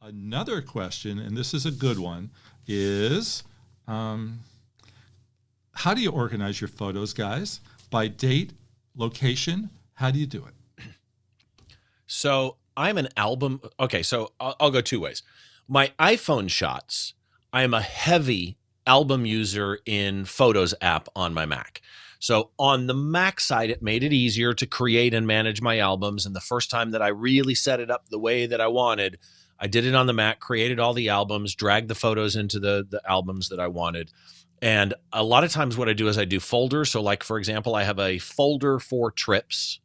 Another question, and this is a good one, is how do you organize your photos, guys? By date, location? How do you do it? So I'm an album. Okay, so I'll go two ways. My iPhone shots, I am a heavy album user in Photos app on my Mac. So on the Mac side, it made it easier to create and manage my albums. And the first time that I really set it up the way that I wanted, I did it on the Mac, created all the albums, dragged the photos into the albums that I wanted. And a lot of times what I do is I do folders. So like, for example, I have a folder for trips.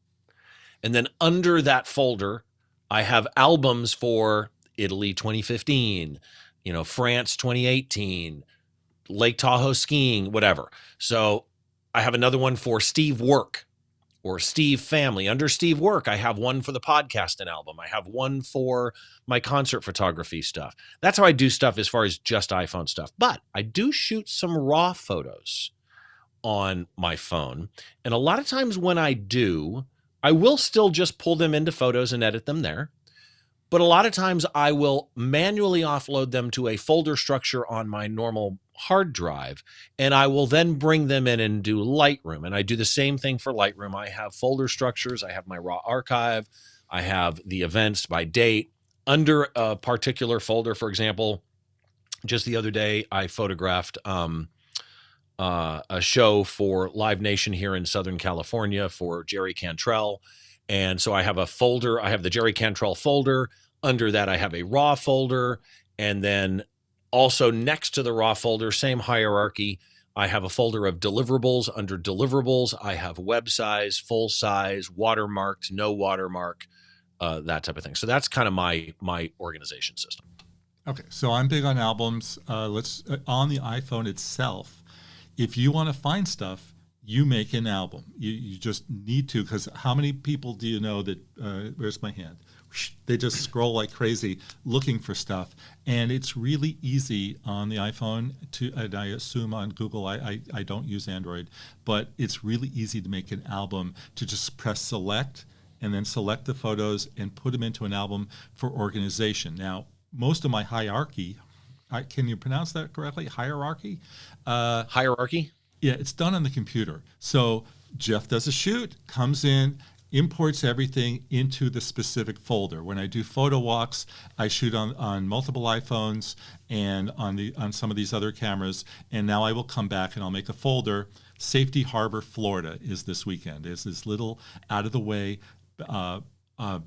And then under that folder, I have albums for Italy 2015, France 2018, Lake Tahoe skiing, whatever. So I have another one for Steve Work or Steve Family. Under Steve Work, I have one for the podcasting album. I have one for my concert photography stuff. That's how I do stuff as far as just iPhone stuff. But I do shoot some raw photos on my phone. And a lot of times when I do, I will still just pull them into Photos and edit them there. But a lot of times I will manually offload them to a folder structure on my normal hard drive, and I will then bring them in and do Lightroom. And I do the same thing for Lightroom. I have folder structures. I have my raw archive. I have the events by date. Under a particular folder, for example, just the other day, I photographed a show for Live Nation here in Southern California for Jerry Cantrell. And so I have a folder. I have the Jerry Cantrell folder. Under that, I have a raw folder. And then also next to the raw folder, same hierarchy, I have a folder of deliverables. Under deliverables, I have web size, full size, watermarked, no watermark, that type of thing. So that's kind of my organization system. Okay, so I'm big on albums. On the iPhone itself, if you want to find stuff, you make an album. You just need to, because how many people do you know that, where's my hand? They just scroll like crazy looking for stuff. And it's really easy on the iPhone and I assume on Google, I don't use Android, but it's really easy to make an album, to just press select and then select the photos and put them into an album for organization. Now, most of my hierarchy, can you pronounce that correctly? Hierarchy? Hierarchy? Yeah, it's done on the computer. So Jeff does a shoot, comes in, imports everything into the specific folder. When I do photo walks, I shoot on multiple iPhones and on some of these other cameras. And now I will come back and I'll make a folder. Safety Harbor, Florida is this weekend. It's this little out of the way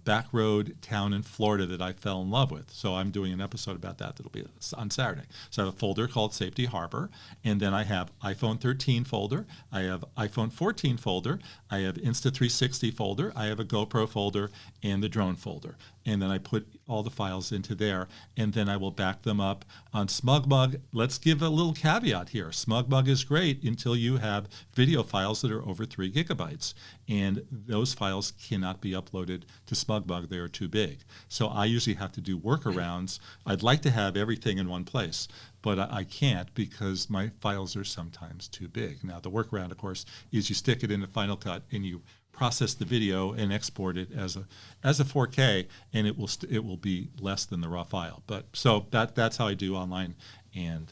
back road town in Florida that I fell in love with. So I'm doing an episode about that that'll be on Saturday. So I have a folder called Safety Harbor, and then I have iPhone 13 folder, I have iPhone 14 folder, I have Insta360 folder, I have a GoPro folder, and the drone folder. And then I put all the files into there, and then I will back them up on SmugMug. Let's give a little caveat here. SmugMug is great until you have video files that are over 3 gigabytes, and those files cannot be uploaded to SmugMug. They are too big. So I usually have to do workarounds. I'd like to have everything in one place, but I can't because my files are sometimes too big. Now, the workaround, of course, is you stick it in Final Cut and you process the video and export it as a 4K, and it will be less than the raw file. But so that's how I do online and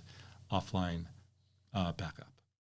offline backup.